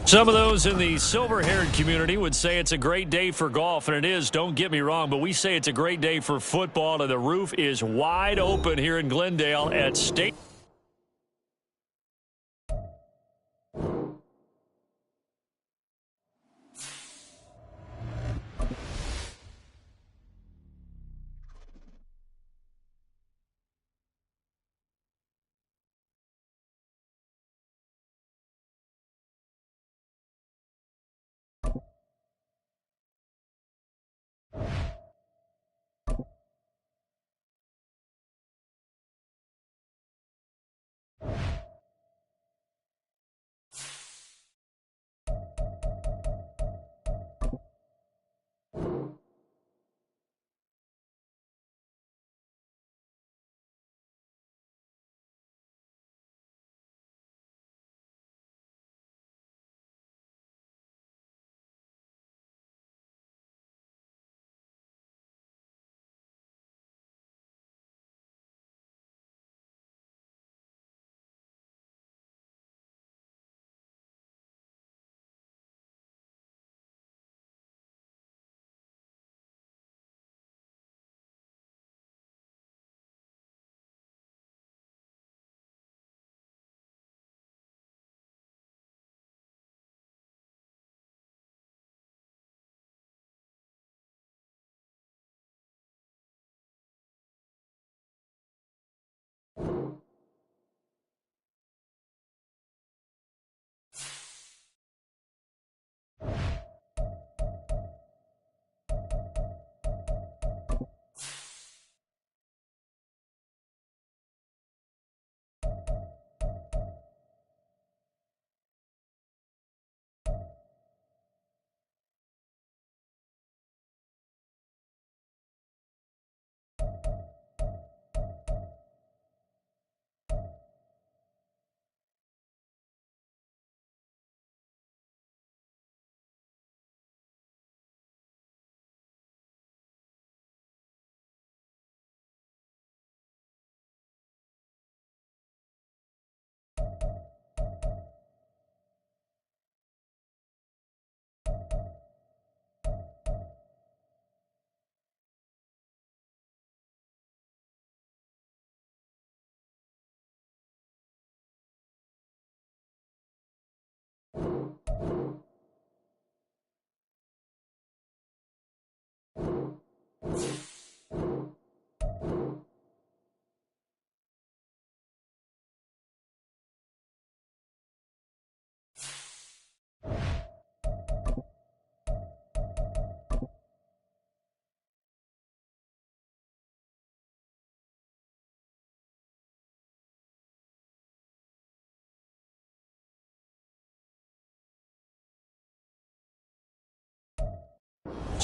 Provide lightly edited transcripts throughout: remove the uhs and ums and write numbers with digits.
Some of those in the silver-haired community would say it's a great day for golf, and it is, don't get me wrong, but we say it's a great day for football, and the roof is wide open here in Glendale at State.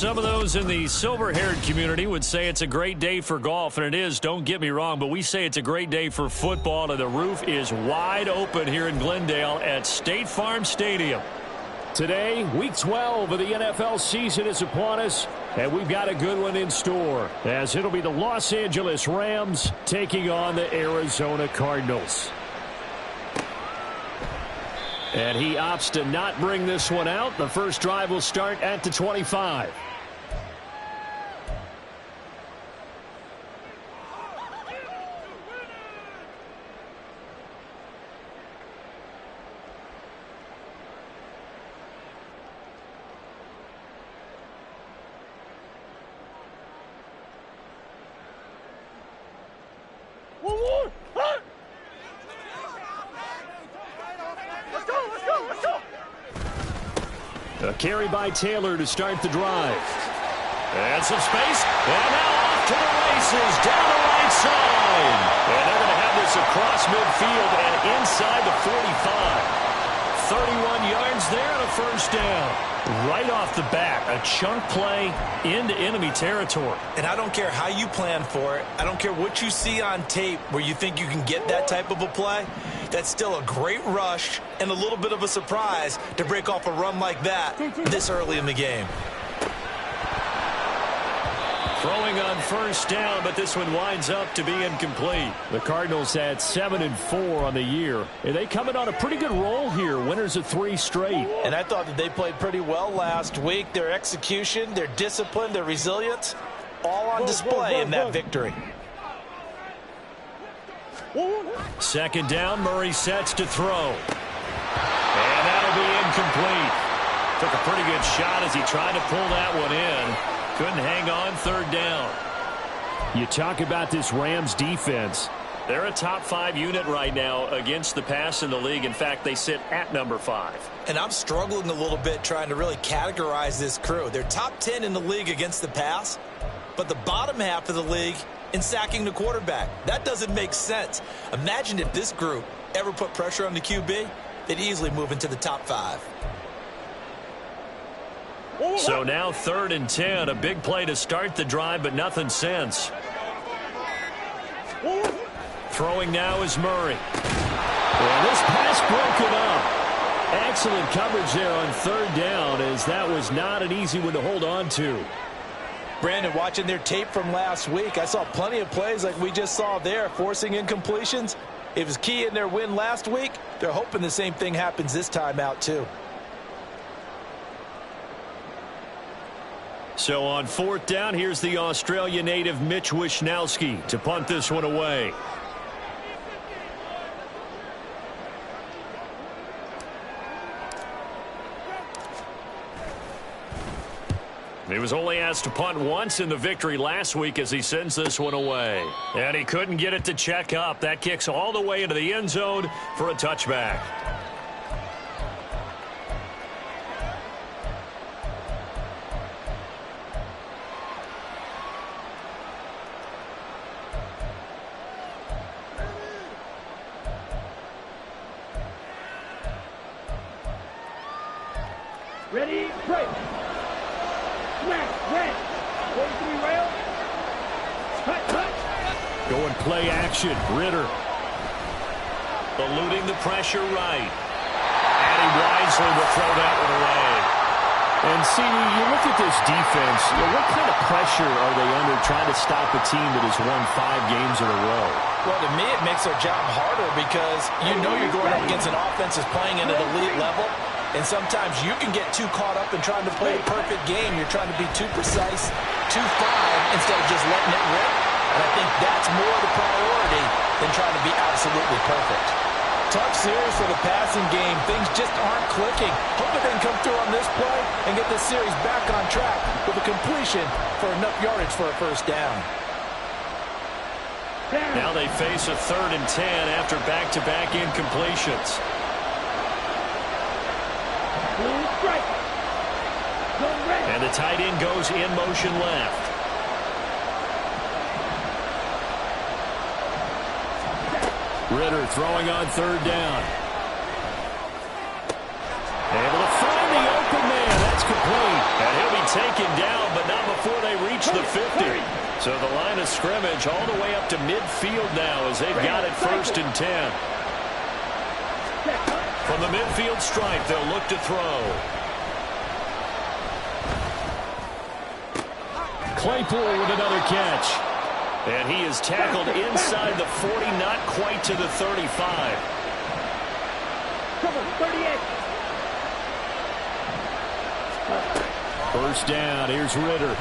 Some of those in the silver-haired community would say it's a great day for golf, and it is, don't get me wrong, but we say it's a great day for football, and the roof is wide open here in Glendale at State Farm Stadium. Today, Week 12 of the NFL season is upon us, and we've got a good one in store, as it'll be the Los Angeles Rams taking on the Arizona Cardinals. And he opts to not bring this one out. The first drive will start at the 25. A carry by Taylor to start the drive. And some space. And now off to the races down the right side. And they're going to have this across midfield and inside the 45. 31 yards there and a first down. Right off the bat, a chunk play into enemy territory. And I don't care how you plan for it. I don't care what you see on tape where you think you can get that type of a play. That's still a great rush and a little bit of a surprise to break off a run like that this early in the game. Throwing on first down, but this one winds up to be incomplete. The Cardinals had 7-4 on the year, and they come in on a pretty good roll here. Winners of 3 straight. And I thought that they played pretty well last week. Their execution, their discipline, their resilience, all on display in that victory. Second down, Murray sets to throw. And that'll be incomplete. Took a pretty good shot as he tried to pull that one in. Couldn't hang on third down. You talk about this Rams defense. They're a top 5 unit right now against the pass in the league. In fact, they sit at number 5. And I'm struggling a little bit trying to really categorize this crew. They're top 10 in the league against the pass, but the bottom half of the league in sacking the quarterback. That doesn't make sense. Imagine if this group ever put pressure on the QB, they'd easily move into the top 5. So now 3rd and 10, a big play to start the drive, but nothing since. Throwing now is Murray. Well, this pass broken up. Excellent coverage there on 3rd down, as that was not an easy one to hold on to. Brandon, watching their tape from last week, I saw plenty of plays like we just saw there, forcing incompletions. It was key in their win last week. They're hoping the same thing happens this time out, too. So on 4th down, here's the Australia native Mitch Wishnowsky to punt this one away. He was only asked to punt once in the victory last week as he sends this one away. And he couldn't get it to check up. That kicks all the way into the end zone for a touchback. Ready, break. Smash, red. 43 rail. Touch. Going play action. Ritter. Eluding the pressure right. And he wisely will throw that one away. And see, you look at this defense, what kind of pressure are they under trying to stop a team that has won 5 games in a row? Well, to me, it makes their job harder because you know you're going up against an offense that's playing at an elite level. And sometimes you can get too caught up in trying to play a perfect game. You're trying to be too precise, too fine, instead of just letting it rip. And I think that's more the priority than trying to be absolutely perfect. Tough series for the passing game. Things just aren't clicking. Hoping they can come through on this play and get this series back on track with a completion for enough yardage for a first down. Now they face a 3rd and 10 after back-to-back incompletions. And the tight end goes in motion left. Ritter throwing on 3rd down. Able to find the open man. That's complete. And he'll be taken down, but not before they reach the 50. So the line of scrimmage all the way up to midfield now as they've got it 1st and 10. From the midfield stripe, they'll look to throw. Claypool with another catch. And he is tackled inside the 40, not quite to the 35. Come on, 38. First down, here's Ritter.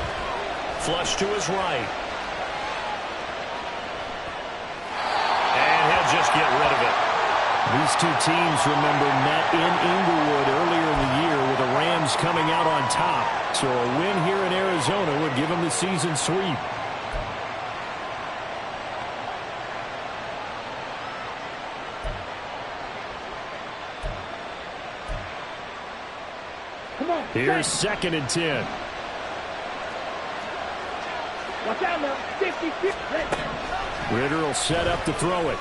Flush to his right. And he'll just get rid of it. These two teams, remember, met in Inglewood earlier in the year with the Rams coming out on top. So a win here in Arizona would give them the season sweep. Here's 2nd and 10. Watch out now. 50. Ritter will set up to throw it.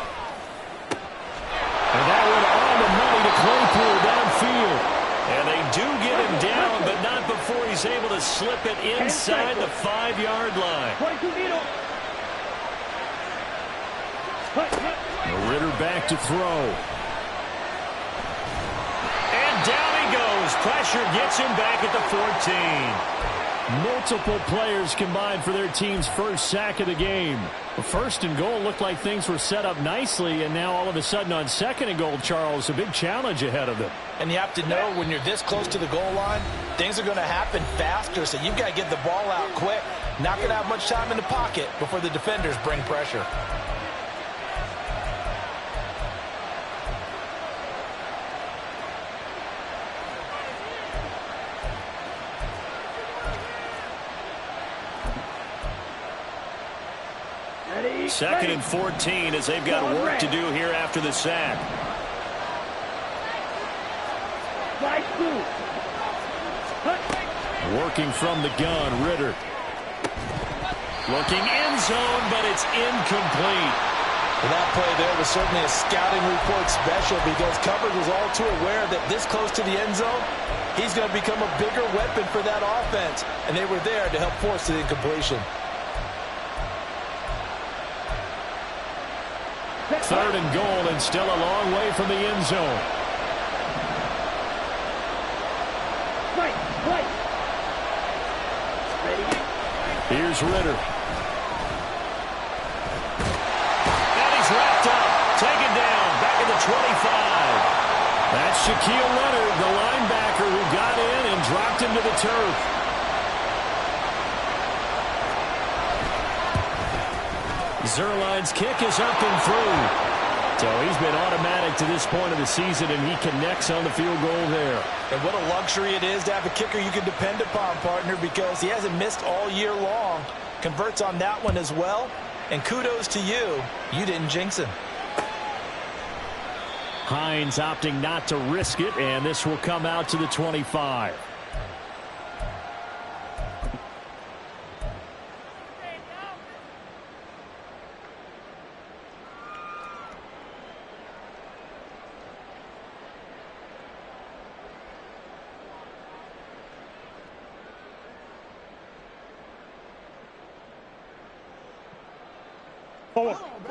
And that one on the money to Claypool downfield. And they do get him down, but not before he's able to slip it inside the 5-yard line. 22 needle. Ritter back to throw. And down he goes. Pressure gets him back at the 14. Multiple players combined for their team's first sack of the game. The first and goal looked like things were set up nicely, and now all of a sudden on second and goal, Charles, a big challenge ahead of them. And you have to know when you're this close to the goal line, things are going to happen faster, so you've got to get the ball out quick. Not going to have much time in the pocket before the defenders bring pressure. Second and 14 as they've got work to do here after the sack. Working from the gun, Ritter. Looking end zone, but it's incomplete. Well, that play there was certainly a scouting report special because coverage was all too aware that this close to the end zone, he's going to become a bigger weapon for that offense. And they were there to help force the incompletion. Third and goal, and still a long way from the end zone. Here's Ritter. And he's wrapped up. Taken down. Back at the 25. That's Shaquille Leonard, the linebacker who got in and dropped him to the turf. Zuerlein's kick is up and through. So he's been automatic to this point of the season, and he connects on the field goal there. And what a luxury it is to have a kicker you can depend upon, partner, because he hasn't missed all year long. Converts on that one as well. And kudos to you. You didn't jinx him. Hines opting not to risk it, and this will come out to the 25.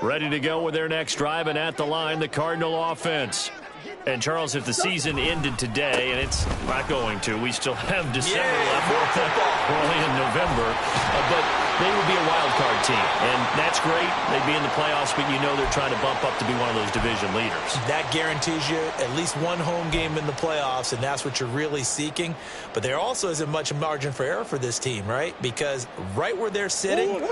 Ready to go with their next drive, and at the line, the Cardinal offense. And, Charles, if the season ended today, and it's not going to, we still have December left. We're only in November. But they would be a wild card team, and that's great. They'd be in the playoffs, but you know they're trying to bump up to be one of those division leaders. That guarantees you at least one home game in the playoffs, and that's what you're really seeking. But there also isn't much margin for error for this team, right? Because right where they're sitting,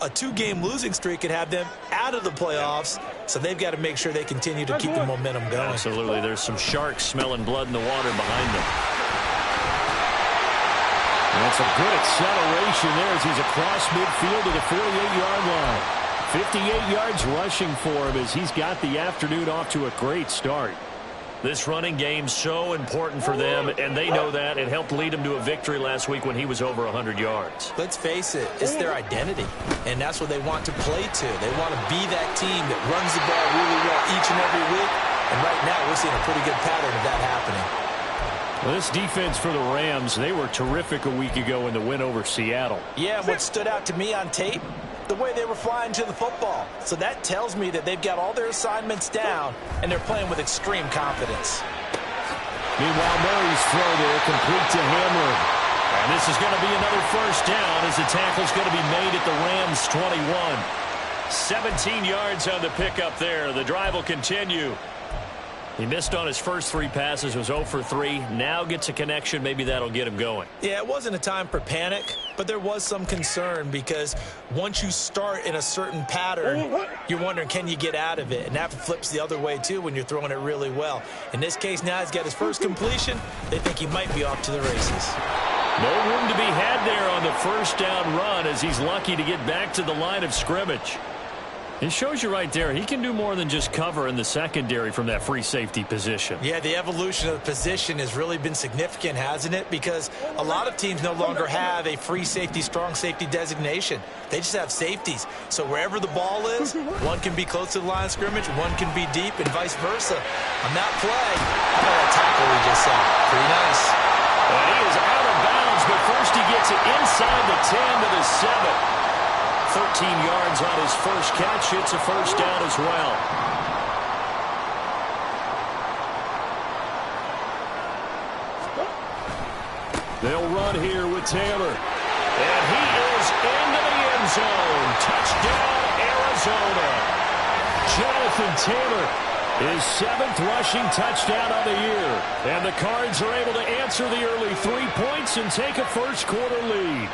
a two-game losing streak could have them out of the playoffs, so they've got to make sure they continue to keep the momentum going. Absolutely. There's some sharks smelling blood in the water behind them. And it's a good acceleration there as he's across midfield to the 48-yard line. 58 yards rushing for him as he's got the afternoon off to a great start. This running game's so important for them, and they know that. It helped lead them to a victory last week when he was over 100 yards. Let's face it, it's their identity, and that's what they want to play to. They want to be that team that runs the ball really well each and every week, and right now we're seeing a pretty good pattern of that happening. Well, this defense for the Rams, they were terrific a week ago in the win over Seattle. Yeah, what stood out to me on tape, the way they were flying to the football. So that tells me that they've got all their assignments down, and they're playing with extreme confidence. Meanwhile, Murray's throw there complete to Hamler. And this is going to be another first down as the tackle's going to be made at the Rams' 21. 17 yards on the pickup there. The drive will continue. He missed on his first three passes, was 0 for 3. Now gets a connection. Maybe that'll get him going. Yeah, it wasn't a time for panic, but there was some concern because once you start in a certain pattern, you're wondering, can you get out of it? And that flips the other way, too, when you're throwing it really well. In this case, now he's got his first completion. They think he might be off to the races. No room to be had there on the first down run as he's lucky to get back to the line of scrimmage. It shows you right there, he can do more than just cover in the secondary from that free safety position. Yeah, the evolution of the position has really been significant, hasn't it? Because a lot of teams no longer have a free safety, strong safety designation. They just have safeties. So wherever the ball is, one can be close to the line of scrimmage, one can be deep, and vice versa. On that play, how about that tackle we just saw? Pretty nice. And he is out of bounds, but first he gets it inside the 10 to the 7. 13 yards on his first catch. It's a first down as well. They'll run here with Taylor. And he is into the end zone. Touchdown, Arizona. Jonathan Taylor, his 7th rushing touchdown on the year. And the Cards are able to answer the early 3 points and take a first-quarter lead.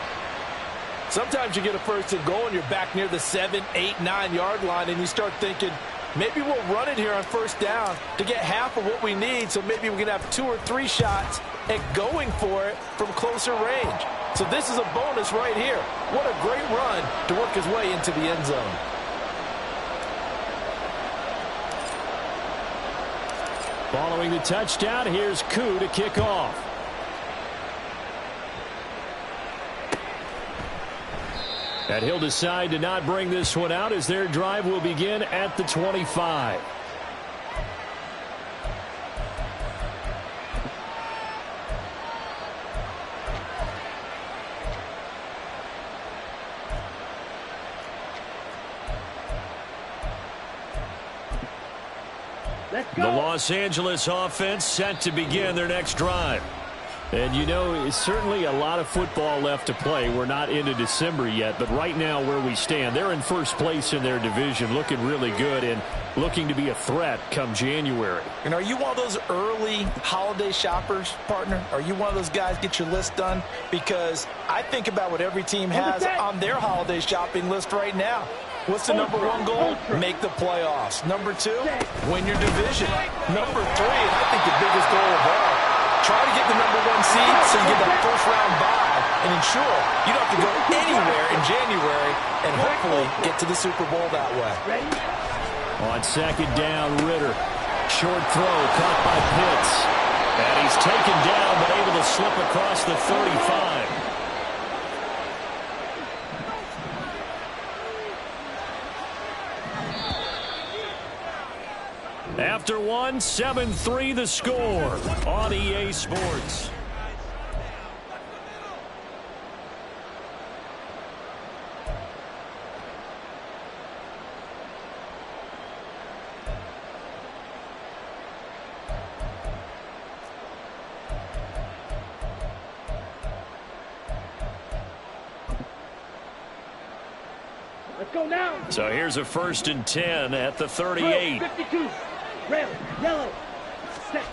Sometimes you get a first and goal and you're back near the 7, 8, 9-yard line, and you start thinking, maybe we'll run it here on first down to get half of what we need, so maybe we can have 2 or 3 shots at going for it from closer range. So this is a bonus right here. What a great run to work his way into the end zone. Following the touchdown, here's Koo to kick off. And he'll decide to not bring this one out as their drive will begin at the 25. Let's go. The Los Angeles offense set to begin their next drive. And, you know, it's certainly a lot of football left to play. We're not into December yet, but right now where we stand, they're in first place in their division, looking really good and looking to be a threat come January. And are you one of those early holiday shoppers, partner? Are you one of those guys get your list done? Because I think about what every team has on their holiday shopping list right now. What's the number 1 goal? Make the playoffs. Number 2, win your division. Number 3, and I think the biggest goal of all, try to get the number 1 seed so you get that first-round bye and ensure you don't have to go anywhere in January and hopefully get to the Super Bowl that way. On second down, Ritter. Short throw caught by Pitts. And he's taken down but able to slip across the 35. After one, 7-3 the score on EA Sports. Let's go now. So here's a 1st and 10 at the 38. 52. Red, yellow. Set.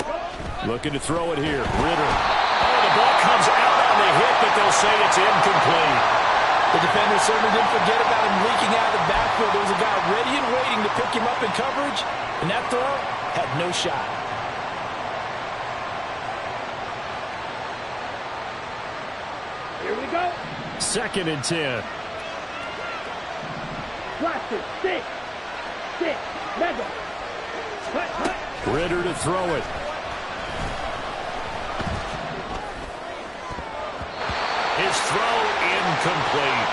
Looking to throw it here. Ritter. Oh, the ball comes out on the hit, but they'll say it's incomplete. The defender certainly didn't forget about him leaking out of the backfield. There was a guy ready and waiting to pick him up in coverage, and that throw had no shot. Here we go. 2nd and 10. Blaster, 6. Mega. Cut. Ritter to throw it. His throw incomplete.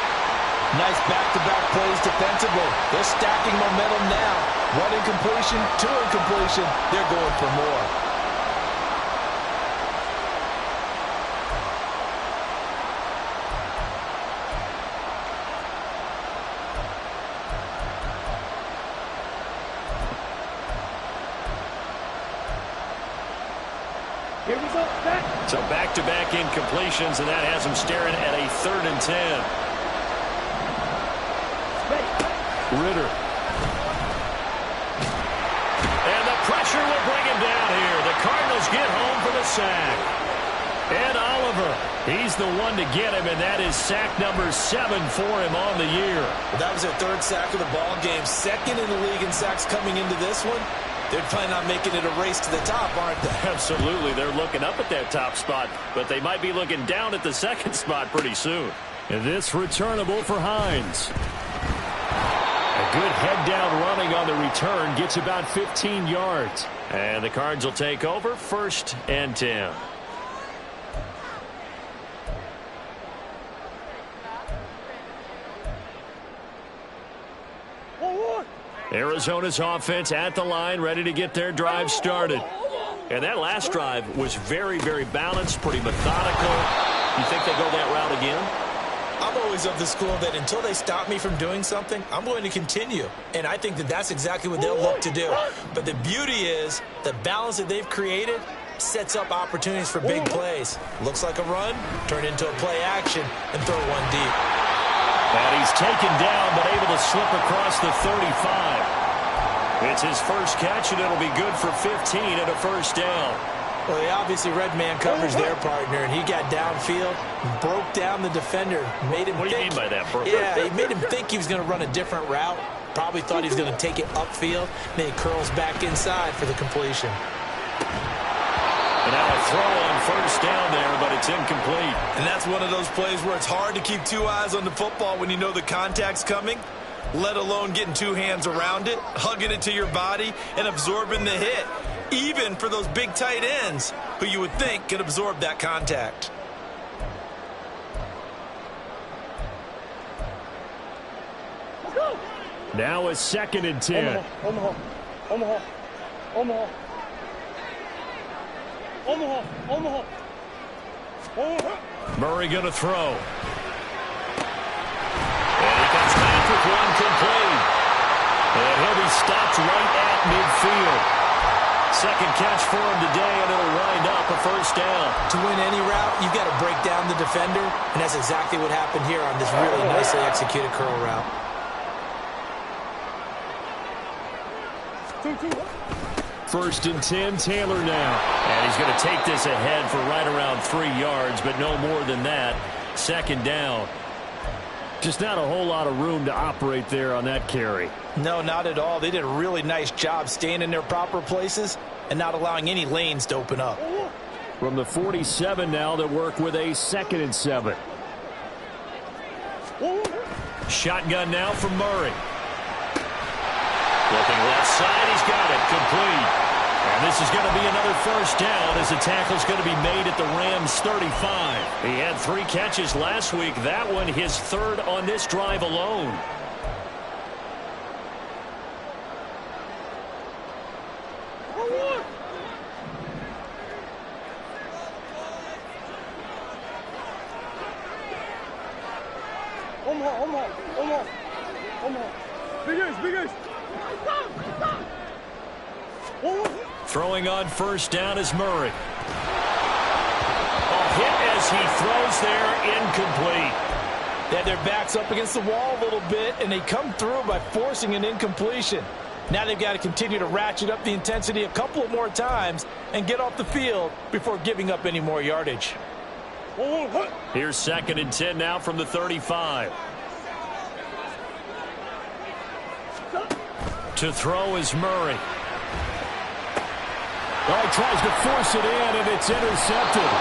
Nice back-to-back plays defensively. They're stacking momentum now. 1 incompletion, 2 incompletion. They're going for more. Here we go. Back. So back-to-back incompletions, and that has him staring at a 3rd and 10. Ritter. And the pressure will bring him down here. The Cardinals get home for the sack. And Oliver, he's the one to get him, and that is sack number 7 for him on the year. That was their 3rd sack of the ball game. 2nd in the league in sacks coming into this one. They're planning on making it a race to the top, aren't they? Absolutely. They're looking up at that top spot, but they might be looking down at the 2nd spot pretty soon. And this returnable for Hines. A good head-down running on the return gets about 15 yards. And the Cards will take over 1st and 10. Arizona's offense at the line, ready to get their drive started. And that last drive was very, very balanced, pretty methodical. You think they go that route again? I'm always of the school that until they stop me from doing something, I'm going to continue. And I think that that's exactly what they'll look to do. But the beauty is the balance that they've created sets up opportunities for big plays. Looks like a run, turn into a play action, and throw one deep. And he's taken down, but able to slip across the 35. It's his first catch, and it'll be good for 15 and a first down. Well, they obviously read man coverage their partner, and he got downfield, broke down the defender, made him What do you mean by that, bro? Yeah, he made him think he was going to run a different route. Probably thought he was going to take it upfield. Then he curls back inside for the completion. And now a throw on first down there, but it's incomplete. And that's one of those plays where it's hard to keep two eyes on the football when you know the contact's coming, let alone getting two hands around it, hugging it to your body, and absorbing the hit, even for those big tight ends who you would think could absorb that contact. Now a 2nd and 10. Omaha. Murray going to throw. And he comes back with one complete. And he'll be stopped right at midfield. Second catch for him today, and it'll wind up a first down. To win any route, you've got to break down the defender, and that's exactly what happened here on this really nicely executed curl route. First and 10, Taylor now. And he's going to take this ahead for right around 3 yards, but no more than that. Second down. Just not a whole lot of room to operate there on that carry. No, not at all. They did a really nice job staying in their proper places and not allowing any lanes to open up. From the 47 now, they work with a 2nd and 7. Shotgun now from Murray. Looking left side, he's got it, complete. And this is going to be another first down as the tackle's going to be made at the Rams' 35. He had 3 catches last week. That one his 3rd on this drive alone. Omaha. Big Ace. Throwing on first down is Murray. A hit as he throws there, incomplete. They had their backs up against the wall a little bit, and they come through by forcing an incompletion. Now they've got to continue to ratchet up the intensity a couple of more times and get off the field before giving up any more yardage. Here's 2nd and 10 now from the 35. To throw is Murray. Oh, he tries to force it in, and it's intercepted.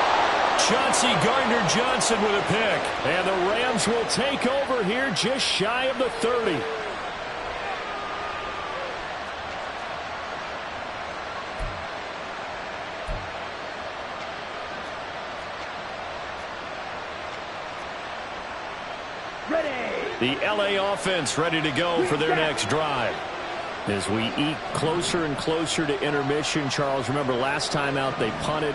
Chauncey Gardner-Johnson with a pick. And the Rams will take over here just shy of the 30. The LA offense ready to go for their next drive. As we eat closer and closer to intermission, Charles, remember last time out they punted.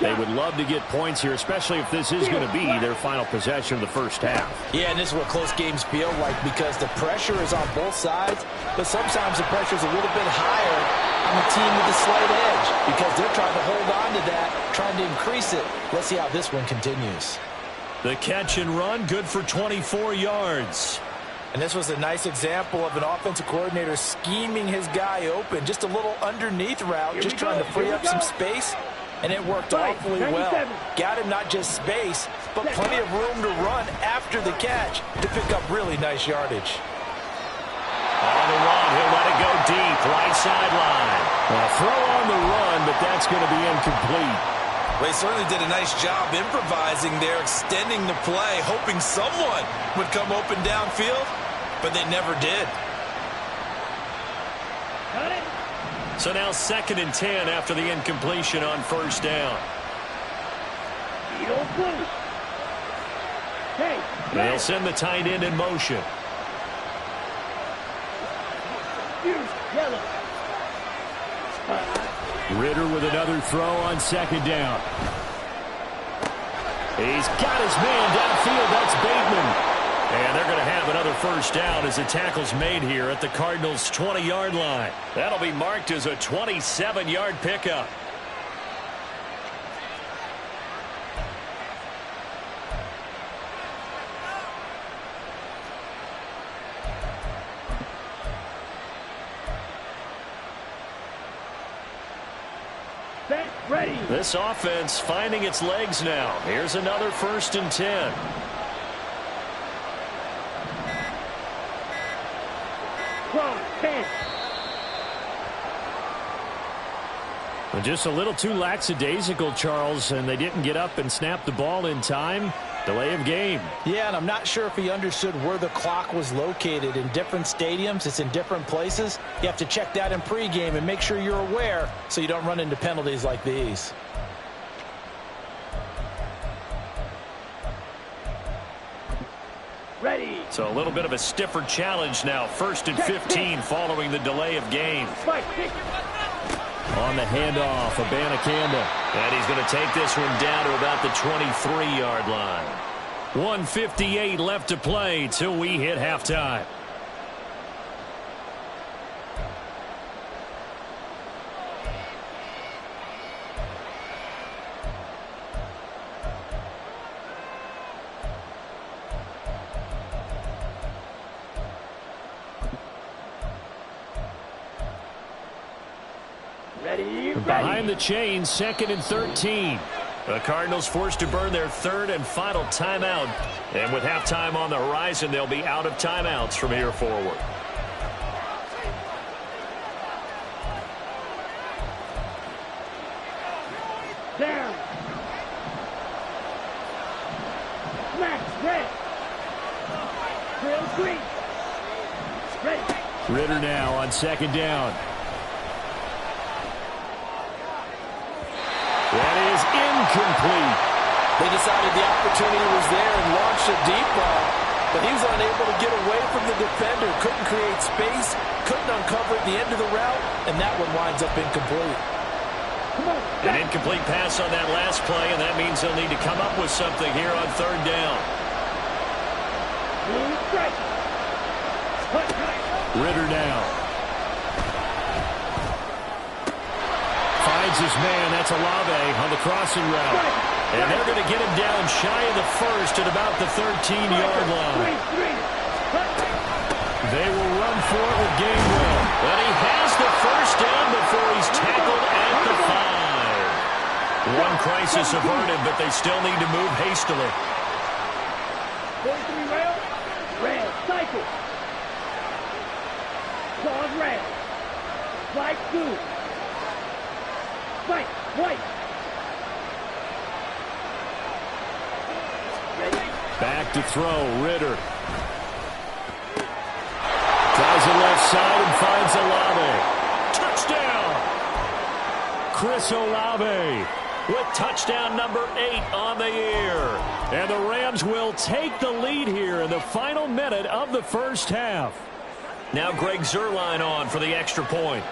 They would love to get points here, especially if this is going to be their final possession of the first half. Yeah, and this is what close games feel like because the pressure is on both sides, but sometimes the pressure is a little bit higher on the team with the slight edge because they're trying to hold on to that, trying to increase it. Let's see how this one continues. The catch and run, good for 24 yards. And this was a nice example of an offensive coordinator scheming his guy open. Just a little underneath route, just trying to free up some space, and it worked awfully well. Got him not just space, but plenty of room to run after the catch to pick up really nice yardage. On the run, he'll let it go deep, right sideline. A throw on the run, but that's going to be incomplete. They certainly did a nice job improvising there, extending the play, hoping someone would come open downfield, but they never did. So now 2nd and 10 after the incompletion on first down. They'll send the tight end in motion. Ritter with another throw on 2nd down. He's got his man downfield. That's Bateman. And they're going to have another first down as the tackle's made here at the Cardinals' 20-yard line. That'll be marked as a 27-yard pickup. Ready. This offense finding its legs now. Here's another 1st and 10. Cross, 10. Just a little too lackadaisical, Charles, and they didn't get up and snap the ball in time. Delay of game. Yeah, and I'm not sure if he understood where the clock was located. In different stadiums, it's in different places. You have to check that in pregame and make sure you're aware so you don't run into penalties like these. Ready. So a little bit of a stiffer challenge now. 1st and 15 following the delay of game. Spike, kick. On the handoff, Abanikanda. And he's going to take this one down to about the 23-yard line. 1:58 left to play till we hit halftime. Behind the chains, 2nd and 13. The Cardinals forced to burn their 3rd and final timeout. And with halftime on the horizon, they'll be out of timeouts from here forward. Down. Smash, red. Drill, green. Ready. Ritter now on 2nd down. That is incomplete. They decided the opportunity was there and launched a deep ball, but he was unable to get away from the defender, couldn't create space, couldn't uncover the end of the route, and that one winds up incomplete. An incomplete pass on that last play, and that means they'll need to come up with something here on 3rd down. Ritter now. Finds his man. That's Olave on the crossing route. And they're going to get him down shy of the 1st at about the 13-yard line. They will run for it with Gainwell. But he has the 1st down before he's tackled at the 5. One crisis averted, but they still need to move hastily. 43 rail. Red. Cycle. Pause red. Flag 2. Fight. White. Ready. Back to throw. Ritter. Tries the left side and finds Olave. Touchdown! Chris Olave with touchdown number 8 on the year. And the Rams will take the lead here in the final minute of the 1st half. Now Greg Zuerlein on for the extra point.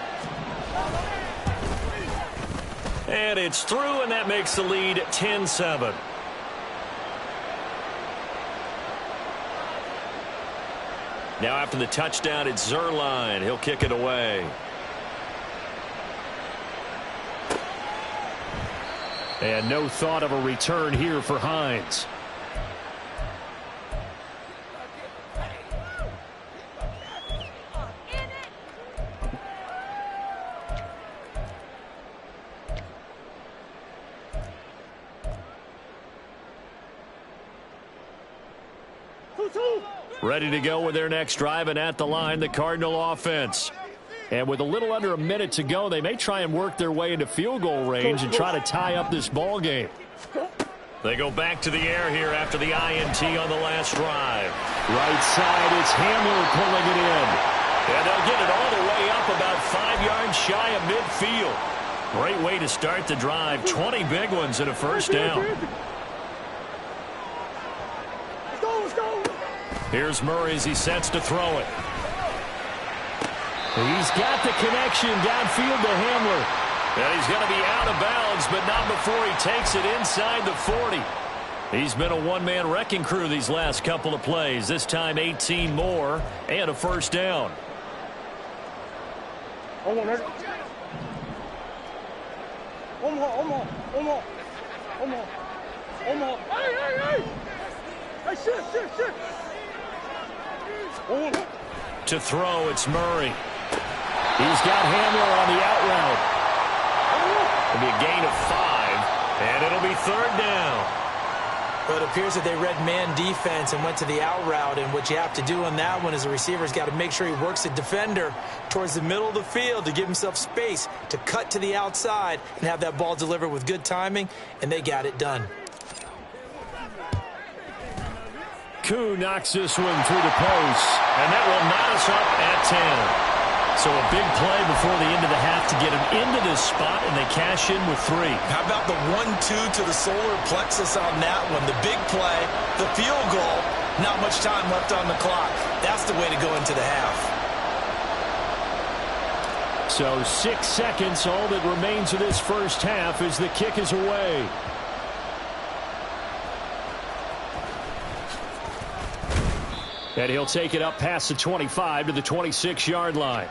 And it's through, and that makes the lead 10-7. Now after the touchdown, it's Zuerlein. He'll kick it away. And no thought of a return here for Hines. Ready to go with their next drive, and at the line, the Cardinal offense. And with a little under a minute to go, they may try and work their way into field goal range and try to tie up this ball game. They go back to the air here after the INT on the last drive. Right side, it's Hamler pulling it in. And they'll get it all the way up about 5 yards shy of midfield. Great way to start the drive. 20 big ones and a 1st down. Here's Murray as he sets to throw it. He's got the connection downfield to Hamler. And he's going to be out of bounds, but not before he takes it inside the 40. He's been a one-man wrecking crew these last couple of plays. This time 18 more and a 1st down. One more. Hey! Hey, shit. To throw, it's Murray. He's got Hamler on the out route. It'll be a gain of 5, and it'll be 3rd down. But it appears that they read man defense and went to the out route, and what you have to do on that one is the receiver's got to make sure he works the defender towards the middle of the field to give himself space to cut to the outside and have that ball delivered with good timing, and they got it done. Koo knocks this one through the post, and that will knot us up at 10. So a big play before the end of the half to get him into this spot, and they cash in with 3. How about the 1-2 to the solar plexus on that one? The big play, the field goal, not much time left on the clock. That's the way to go into the half. So 6 seconds, all that remains of this first half as the kick is away. And he'll take it up past the 25 to the 26-yard line.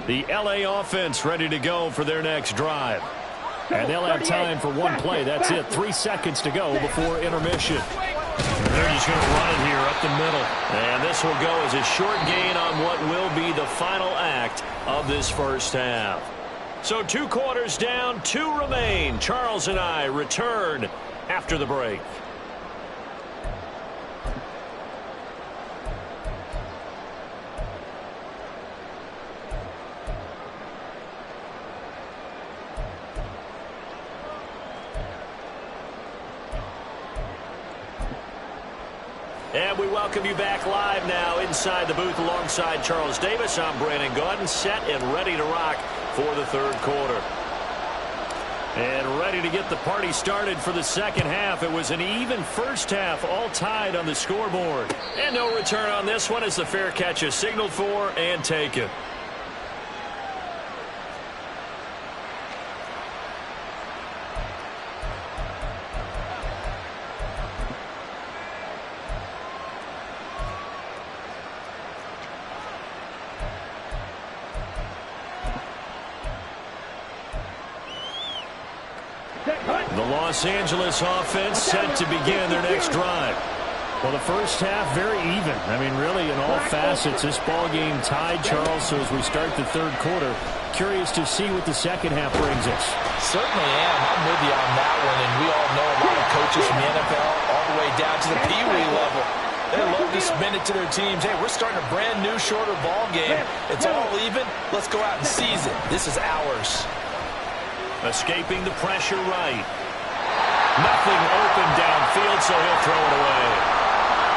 The LA offense ready to go for their next drive. And they'll have time for one play. That's it. 3 seconds to go before intermission. And they're just going to run it here up the middle. And this will go as a short gain on what will be the final act of this first half. So 2 quarters down, 2 remain. Charles and I return after the break. And we welcome you back live now inside the booth alongside Charles Davis. I'm Brandon Gaudin, set and ready to rock for the 3rd quarter. And ready to get the party started for the second half. It was an even first half, all tied on the scoreboard. And no return on this one as the fair catch is signaled for and taken. The Los Angeles offense set to begin their next drive. Well, the first half very even. I mean, really in all facets, this ball game tied, Charles. So as we start the 3rd quarter, curious to see what the second half brings us. Certainly am. I'm with you on that one. And we all know a lot of coaches from the NFL all the way down to the Pee-wee level. They love to submit it to their teams. Hey, we're starting a brand new, shorter ball game. It's all even. Let's go out and seize it. This is ours. Escaping the pressure right. Nothing open downfield, so he'll throw it away.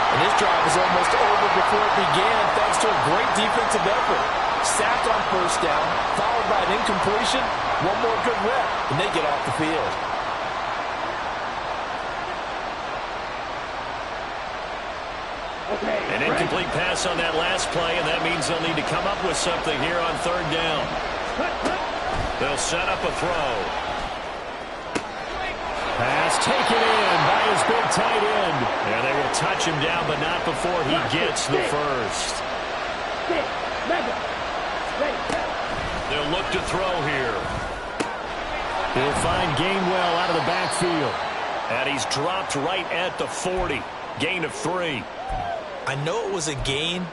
And this drive was almost over before it began thanks to a great defensive effort. Sacked on first down, followed by an incompletion. One more good rep, and they get off the field. An incomplete pass on that last play, and that means they'll need to come up with something here on 3rd down. They'll set up a throw. Pass taken in by his big tight end. And they will touch him down, but not before he gets the first. They'll look to throw here. He'll find Gainwell out of the backfield. And he's dropped right at the 40. Gain of 3. I know it was a gain,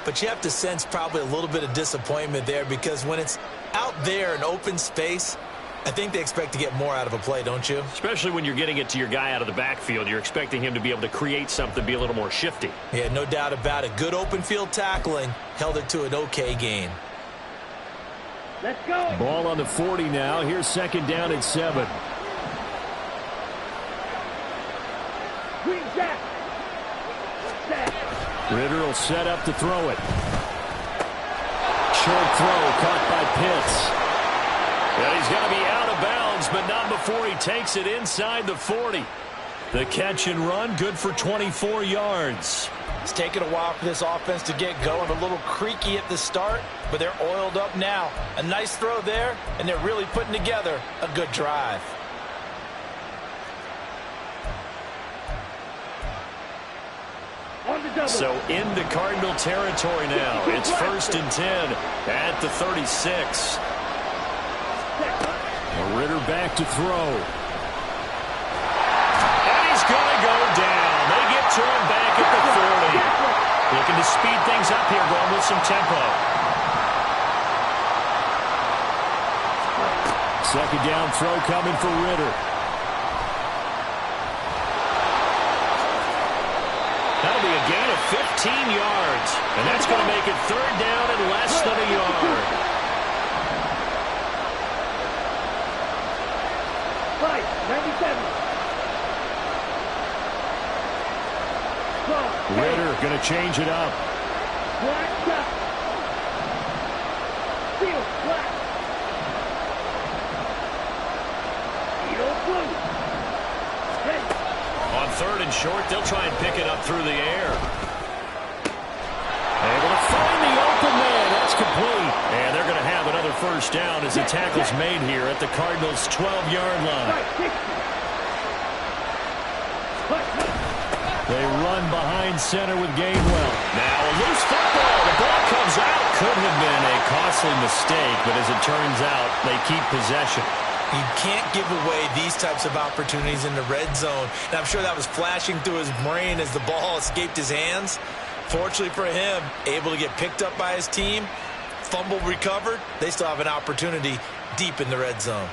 but you have to sense probably a little bit of disappointment there because when it's out there in open space, I think they expect to get more out of a play, don't you? Especially when you're getting it to your guy out of the backfield. You're expecting him to be able to create something, be a little more shifty. Yeah, no doubt about it. Good open field tackling. Held it to an okay gain. Let's go. Ball on the 40 now. Here's 2nd down and 7. Green Jack. Ritter will set up to throw it. Short throw caught by Pitts. And he's going to be out of bounds, but not before he takes it inside the 40. The catch and run, good for 24 yards. It's taken a while for this offense to get going. A little creaky at the start, but they're oiled up now. A nice throw there, and they're really putting together a good drive. On the So into Cardinal territory now. It's 1st and 10 at the 36. Ritter back to throw. And he's going to go down. They get to him back at the 40. Looking to speed things up here, going with some tempo. Second down throw coming for Ritter. That'll be a gain of 15 yards. And that's going to make it 3rd down and less than a yard. Right, 97. Ritter going to change it up. Black shot. Field, black. Eagle blue. Ready. On 3rd and short, they'll try and pick it up through the air. Able to find the open man. That's complete. And they're going to have another 1st down as the tackle's made here at the Cardinals' 12-yard line. They run behind center with Gainwell. Now a loose football. The ball comes out. Could have been a costly mistake, but as it turns out, they keep possession. You can't give away these types of opportunities in the red zone. And I'm sure that was flashing through his brain as the ball escaped his hands. Fortunately for him, able to get picked up by his team, fumble recovered. They still have an opportunity deep in the red zone.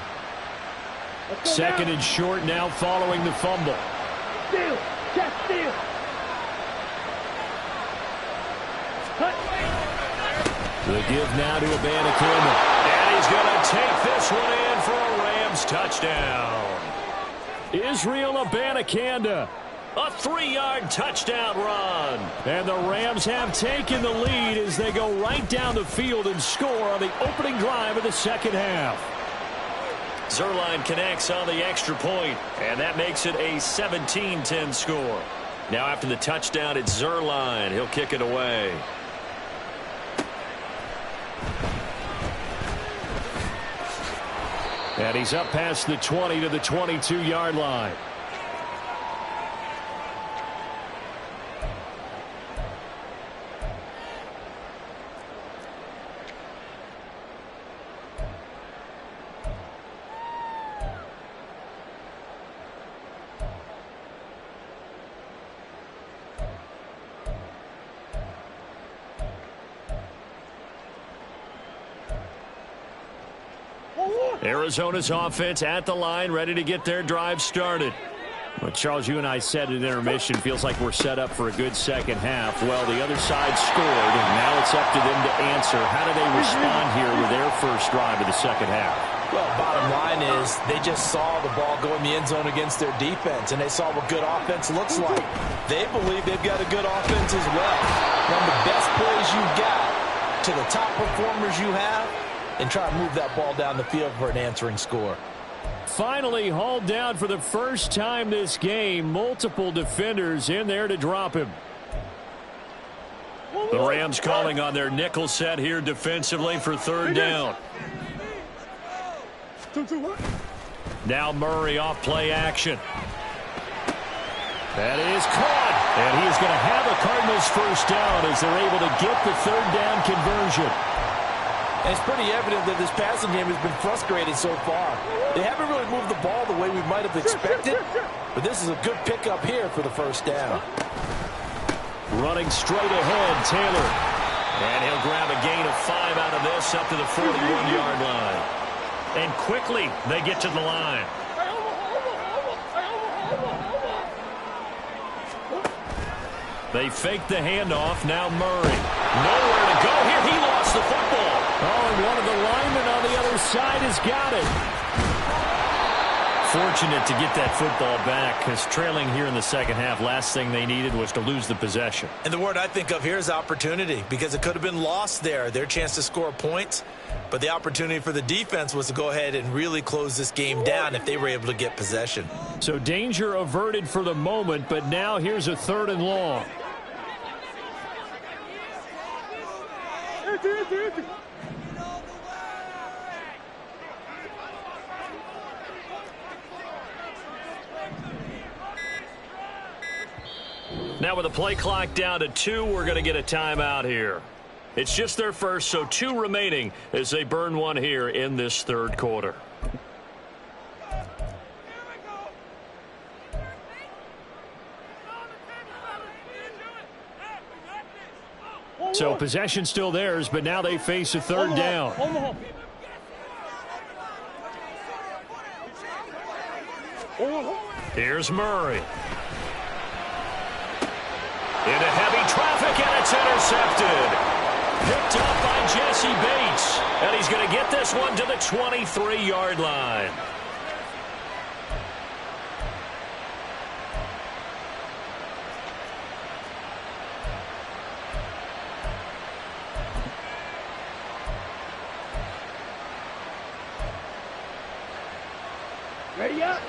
2nd and short now following the fumble. Steal. Check steal. The give now to Abanikanda. And he's going to take this one in for a Rams touchdown. Israel Abanikanda. A 3-yard touchdown run. And the Rams have taken the lead as they go right down the field and score on the opening drive of the second half. Zuerlein connects on the extra point, and that makes it a 17-10 score. Now after the touchdown, it's Zuerlein. He'll kick it away. And he's up past the 20 to the 22-yard line. Arizona's offense at the line, ready to get their drive started. Well, Charles, you and I said at intermission, feels like we're set up for a good second half. Well, the other side scored, and now it's up to them to answer. How do they respond here with their first drive of the second half? Well, bottom line is they just saw the ball go in the end zone against their defense, and they saw what good offense looks like. They believe they've got a good offense as well. One of the best plays you've got to the top performers you have, and try to move that ball down the field for an answering score. Finally hauled down for the first time this game. Multiple defenders in there to drop him. The Rams calling on their nickel set here defensively for 3rd down. Now Murray off play action. That is caught. And he is going to have a Cardinals 1st down as they're able to get the 3rd down conversion. And it's pretty evident that this passing game has been frustrated so far. They haven't really moved the ball the way we might have expected, but this is a good pickup here for the 1st down. Running straight ahead, Taylor. And he'll grab a gain of 5 out of this up to the 41-yard line. And quickly, they get to the line. They fake the handoff. Now Murray. Nowhere to go here. He lost the football. Oh, and one of the linemen on the other side has got it. Fortunate to get that football back, because trailing here in the second half, last thing they needed was to lose the possession. And the word I think of here is opportunity, because it could have been lost there, their chance to score points. But the opportunity for the defense was to go ahead and really close this game down if they were able to get possession. So danger averted for the moment, but now here's a 3rd and long. Now with the play clock down to 2, we're going to get a timeout here. It's just their first, so 2 remaining as they burn one here in this third quarter. So possession still theirs, but now they face a third down. Here's Murray. Into heavy traffic, and it's intercepted. Picked up by Jesse Bates. And he's going to get this one to the 23-yard line. Ready up.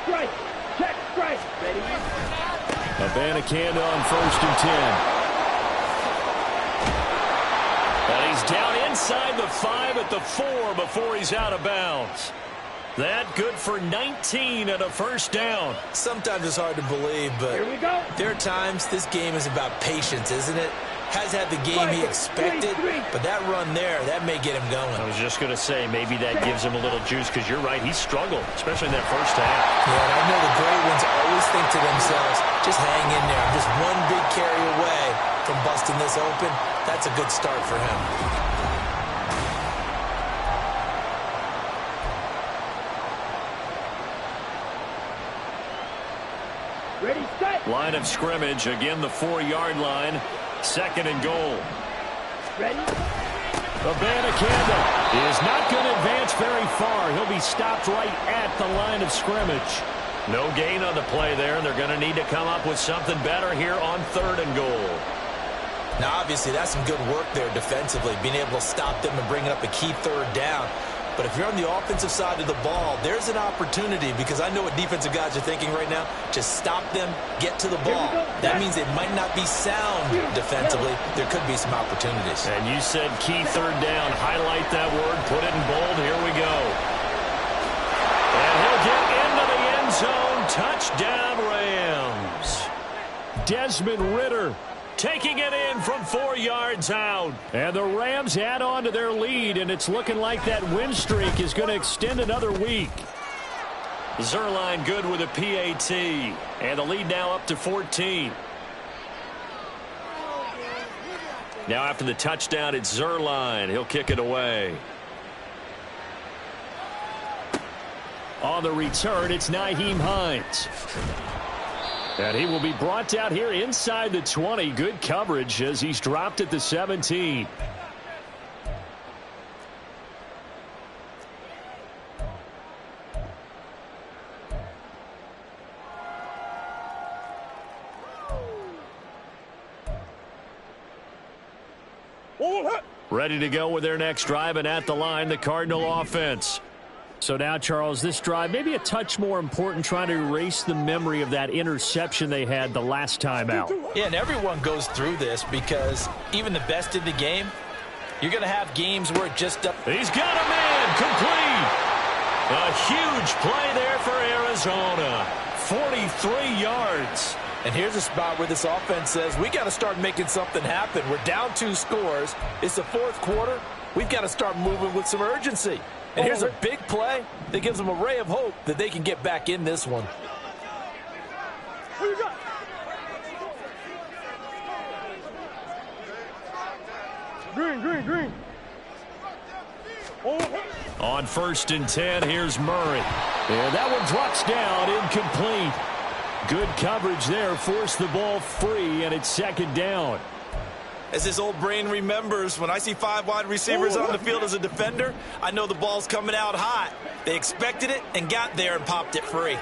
Strike. Check strike. Ready. Abanikanda on 1st and 10. And he's down inside the 5 at the 4 before he's out of bounds. That good for 19 and a first down. Sometimes it's hard to believe, but Here we go. there are times this game is about patience, isn't it? Has had the game he expected, but that run there, that may get him going. I was just going to say, maybe that gives him a little juice, because you're right, he struggled, especially in that first half. Yeah, and I know the great ones always think to themselves, just hang in there. I'm just one big carry away from busting this open. That's a good start for him. Ready, set. Line of scrimmage, again the 4-yard line, 2nd and goal. Ready. Abanikanda is not going to advance very far. He'll be stopped right at the line of scrimmage. No gain on the play there, and they're going to need to come up with something better here on 3rd and goal. Now, obviously, that's some good work there defensively, being able to stop them and bringing up a key 3rd down. But if you're on the offensive side of the ball, there's an opportunity, because I know what defensive guys are thinking right now. Just stop them, get to the ball. That means it might not be sound defensively. There could be some opportunities. And you said key 3rd down. Highlight that word. Put it in bold. Here we go. And he'll get into the end zone. Touchdown, Rams. Desmond Ridder taking it in from 4 yards out. And the Rams add on to their lead, and it's looking like that win streak is going to extend another week. Zuerlein good with a PAT. And the lead now up to 14. Now after the touchdown, it's Zuerlein. He'll kick it away. On the return, it's Nyheim Hines. And he will be brought down here inside the 20. Good coverage as he's dropped at the 17. Ready to go with their next drive, and at the line, the Cardinal offense. So now, Charles, this drive maybe a touch more important, trying to erase the memory of that interception they had the last time out. Yeah, and everyone goes through this, because even the best in the game, you're going to have games where it just doesn't. He's got a man complete. A huge play there for Arizona. 43 yards. And here's a spot where this offense says, we got to start making something happen. We're down 2 scores. It's the 4th quarter. We've got to start moving with some urgency. And here's a big play that gives them a ray of hope that they can get back in this one. Green. On 1st and 10, here's Murray. And that one drops down, incomplete. Good coverage there, forced the ball free, and it's 2nd down. As his old brain remembers, when I see 5 wide receivers on the field as a defender, I know the ball's coming out hot. They expected it and got there and popped it free.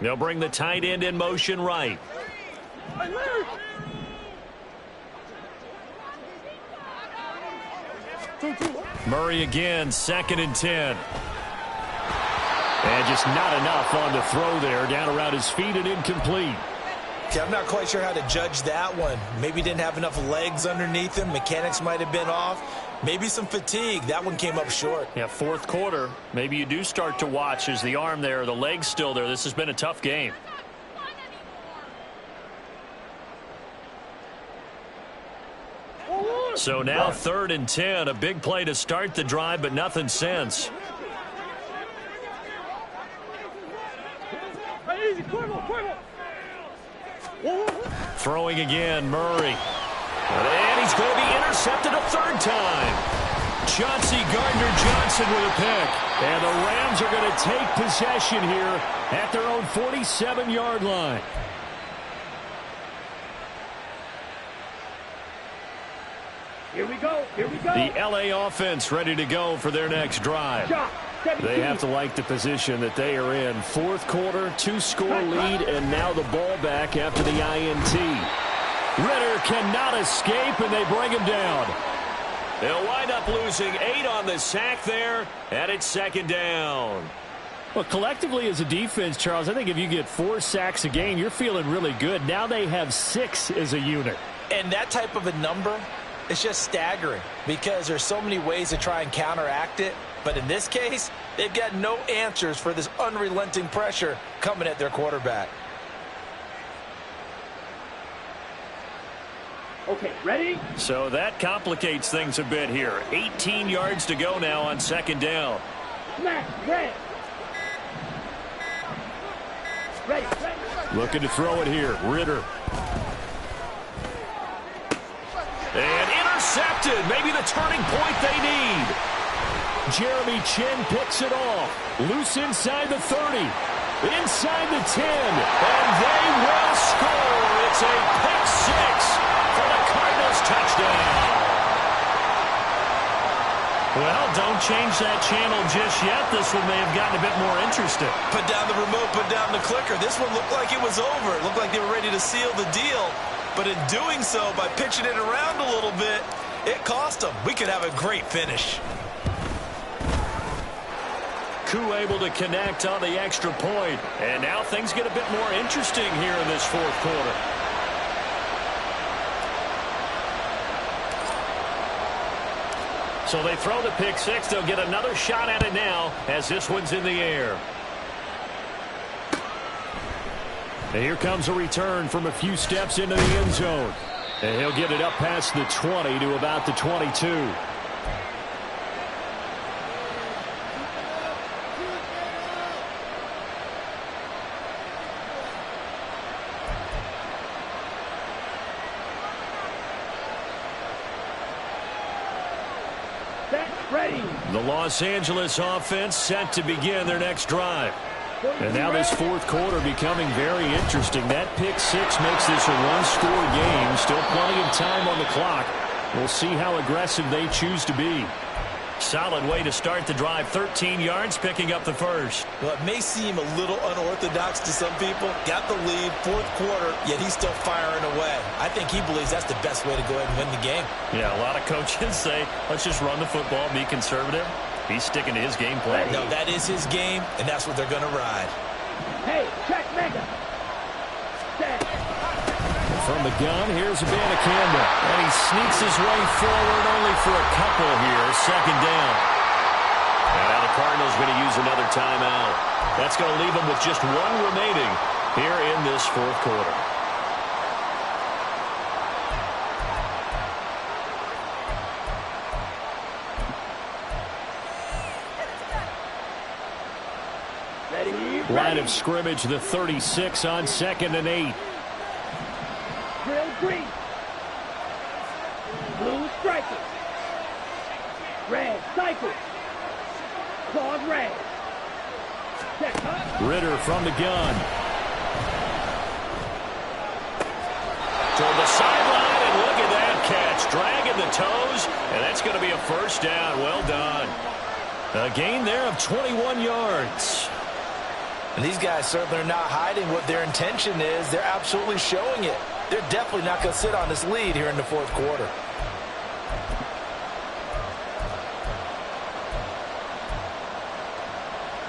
They'll bring the tight end in motion right. Murray again, 2nd and 10. And just not enough on the throw there. Down around his feet and incomplete. Okay, I'm not quite sure how to judge that one. Maybe didn't have enough legs underneath him. Mechanics might have been off. Maybe some fatigue. That one came up short. Yeah, fourth quarter. Maybe you do start to watch. Is the arm there, the leg's still there? This has been a tough game. So now 3rd and 10. A big play to start the drive, but nothing since. Throwing again, Murray. And he's going to be intercepted a third time. Chauncey Gardner-Johnson with a pick. And the Rams are going to take possession here at their own 47-yard line. Here we go. Here we go. The LA offense ready to go for their next drive. They have to like the position that they are in. Fourth quarter, 2-score lead, and now the ball back after the INT. Ridder cannot escape, and they bring him down. They'll wind up losing 8 on the sack there, and it's 2nd down. Well, collectively as a defense, Charles, I think if you get 4 sacks a game, you're feeling really good. Now they have 6 as a unit. And that type of a number, it's just staggering because there's so many ways to try and counteract it. But in this case, they've got no answers for this unrelenting pressure coming at their quarterback. Okay, ready? So that complicates things a bit here. 18 yards to go now on 2nd down. Smash, red. Ready. Looking to throw it here. Ridder. And intercepted. Maybe the turning point they need. Jeremy Chinn picks it off. Loose inside the 30. Inside the 10. And they will score. It's a pick 6 for the Cardinals touchdown. Well, don't change that channel just yet. This one may have gotten a bit more interesting. Put down the remote, put down the clicker. This one looked like it was over. It looked like they were ready to seal the deal. But in doing so, by pitching it around a little bit, it cost them. We could have a great finish. Koo able to connect on the extra point. And now things get a bit more interesting here in this fourth quarter. So they throw the pick 6. They'll get another shot at it now as this one's in the air. And here comes a return from a few steps into the end zone. And he'll get it up past the 20 to about the 22. Ready. The Los Angeles offense set to begin their next drive. And now this fourth quarter becoming very interesting. That pick 6 makes this a one-score game. Still plenty of time on the clock. We'll see how aggressive they choose to be. Solid way to start the drive. 13 yards, picking up the first. Well, it may seem a little unorthodox to some people. Got the lead, fourth quarter, yet he's still firing away. I think he believes that's the best way to go ahead and win the game. Yeah, a lot of coaches say, let's just run the football, be conservative. He's sticking to his game plan. No, that is his game, and that's what they're going to ride. Hey, check mega. Set. From the gun, here's Abanikanda. And he sneaks his way forward only for a couple here. 2nd down. And now the Cardinals going to use another timeout. That's going to leave them with just 1 remaining here in this fourth quarter. Line of scrimmage, the 36 on 2nd and 8. Drill green. Blue striker. Red cycle. Claude red. Check up. Ridder from the gun. Toward the sideline, and look at that catch. Dragging the toes, and that's going to be a first down. Well done. A gain there of 21 yards. And these guys certainly are not hiding what their intention is. They're absolutely showing it. They're definitely not going to sit on this lead here in the fourth quarter.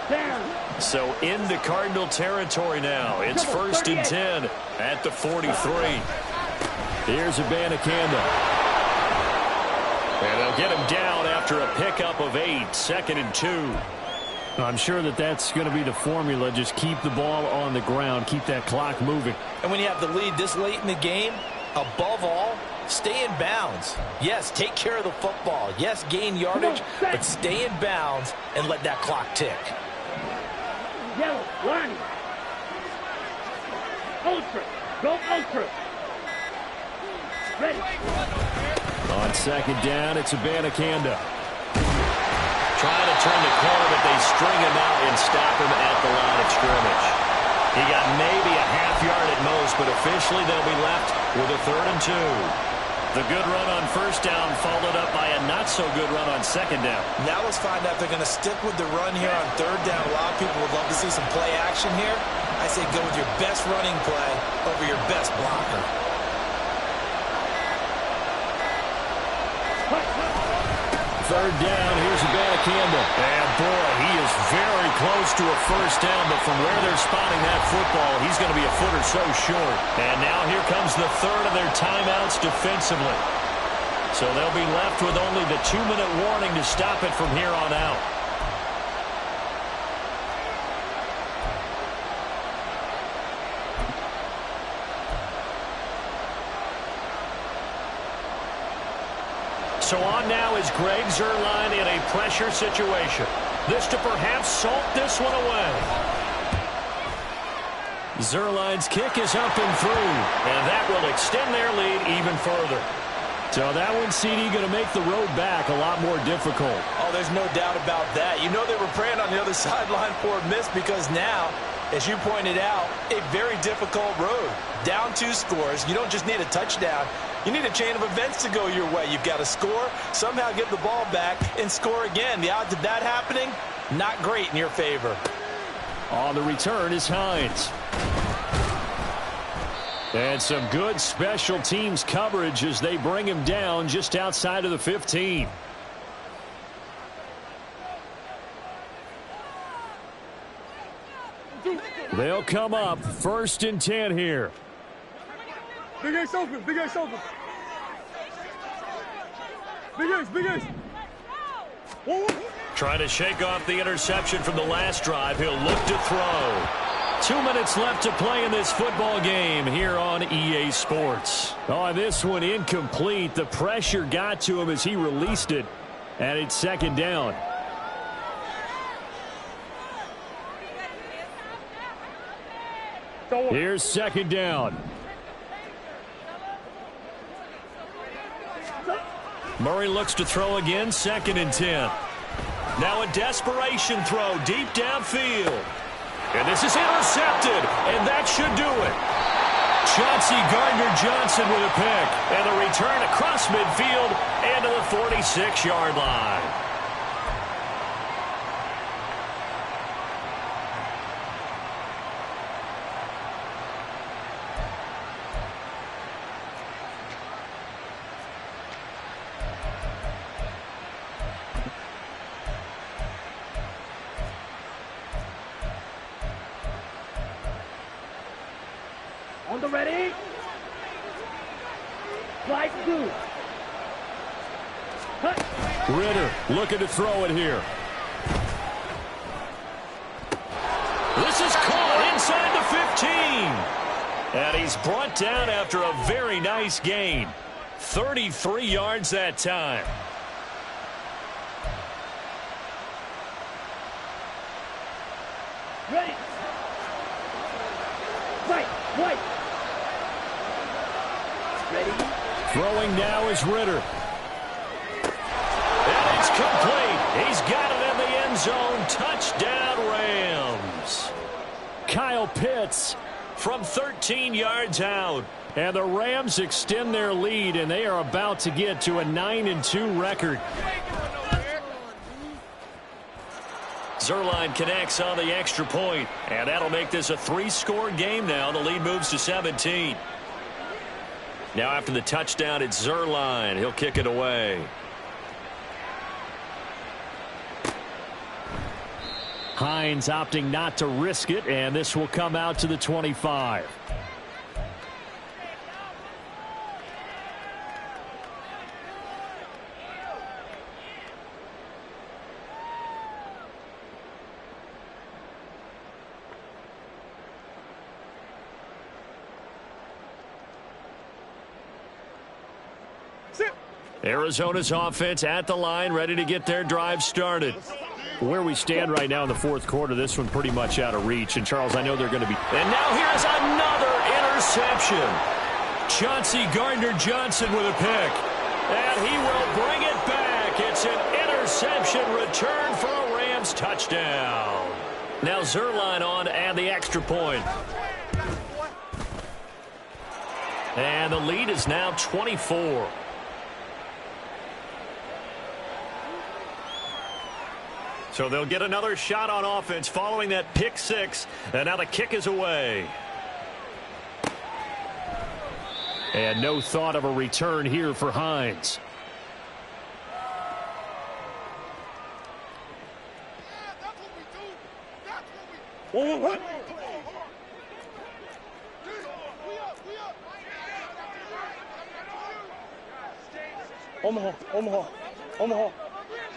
Down. So into Cardinal territory now. It's 1st and 10 at the 43. Here's Abanikanda. And they'll get him down after a pickup of 8, 2nd and 2. I'm sure that's going to be the formula. Just keep the ball on the ground. Keep that clock moving. And when you have the lead this late in the game, above all, stay in bounds. Yes, take care of the football. Yes, gain yardage, but stay in bounds and let that clock tick. Yellow, Lonnie. Ultra. Go ultra. Ready. On 2nd down, it's Abanikanda. Trying to turn the corner, but they string him out and stop him at the line of scrimmage. He got maybe a half yard at most, but officially they'll be left with a 3rd and 2. The good run on 1st down followed up by a not-so-good run on 2nd down. Now let's find out if they're going to stick with the run here on 3rd down. A lot of people would love to see some play action here. I say go with your best running play over your best blocker. 3rd down, here's Abanikanda. And boy, he is very close to a 1st down, but from where they're spotting that football, he's going to be a foot or so short. And now here comes the 3rd of their timeouts defensively. So they'll be left with only the 2-minute warning to stop it from here on out. So on now is Greg Zuerlein in a pressure situation. This to perhaps salt this one away. Zuerlein's kick is up and through, and that will extend their lead even further. So that one, CD, going to make the road back a lot more difficult. Oh, there's no doubt about that. You know they were praying on the other sideline for a miss because now, as you pointed out, a very difficult road. Down 2 scores. You don't just need a touchdown. You need a chain of events to go your way. You've got to score, somehow get the ball back, and score again. The odds of that happening, not great in your favor. On the return is Hines. And some good special teams coverage as they bring him down just outside of the 15. They'll come up 1st and 10 here. Big Ace open. Big Ace open. Big Ace. Big Ace. Trying to shake off the interception from the last drive. He'll look to throw. 2 minutes left to play in this football game here on EA Sports. Oh, this one incomplete. The pressure got to him as he released it, and it's 2nd down. Here's 2nd down. Murray looks to throw again, 2nd and 10. Now a desperation throw deep downfield. And this is intercepted, and that should do it. Chauncey Gardner-Johnson with a pick, and a return across midfield and to the 46-yard line. On the ready. Slide 2. Cut. Ritter looking to throw it here. This is caught inside the 15. And he's brought down after a very nice gain. 33 yards that time. Ready. Right. Right. Ready. Throwing now is Ritter. And it's complete. He's got it in the end zone. Touchdown, Rams. Kyle Pitts from 13 yards out. And the Rams extend their lead, and they are about to get to a 9-2 record. Zuerlein connects on the extra point, and that'll make this a 3-score game now. The lead moves to 17. Now after the touchdown, it's Zuerlein. He'll kick it away. Hines opting not to risk it, and this will come out to the 25. Arizona's offense at the line, ready to get their drive started. Where we stand right now in the fourth quarter, this one pretty much out of reach. And, Charles, I know they're going to be... And now here's another interception. Chauncey Gardner-Johnson with a pick. And he will bring it back. It's an interception return for a Rams touchdown. Now Zuerlein on to add the extra point. And the lead is now 24. So they'll get another shot on offense following that pick six. And now the kick is away. And no thought of a return here for Hines.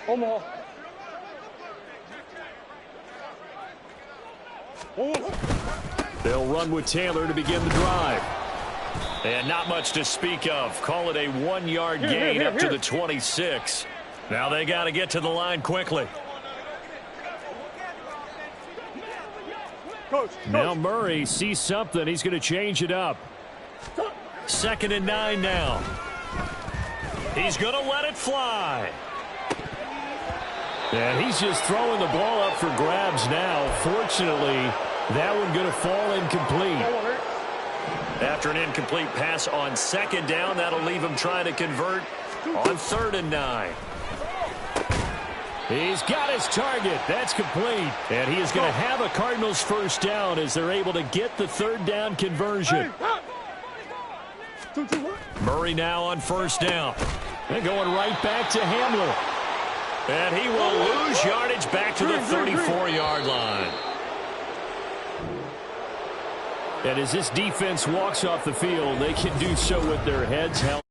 Omaha. They'll run with Taylor to begin the drive. And not much to speak of. Call it a 1-yard gain up to the 26. Now they got to get to the line quickly. Now Murray sees something. He's going to change it up. 2nd and 9 now. He's going to let it fly. And he's just throwing the ball up for grabs now. Fortunately, that one going to fall incomplete. After an incomplete pass on 2nd down, that'll leave him trying to convert on 3rd and 9. He's got his target. That's complete. And he is going to have a Cardinals first down as they're able to get the 3rd down conversion. Murray now on 1st down. And going right back to Hamler. And he will lose yardage back to the 34-yard line. And as this defense walks off the field, they can do so with their heads held.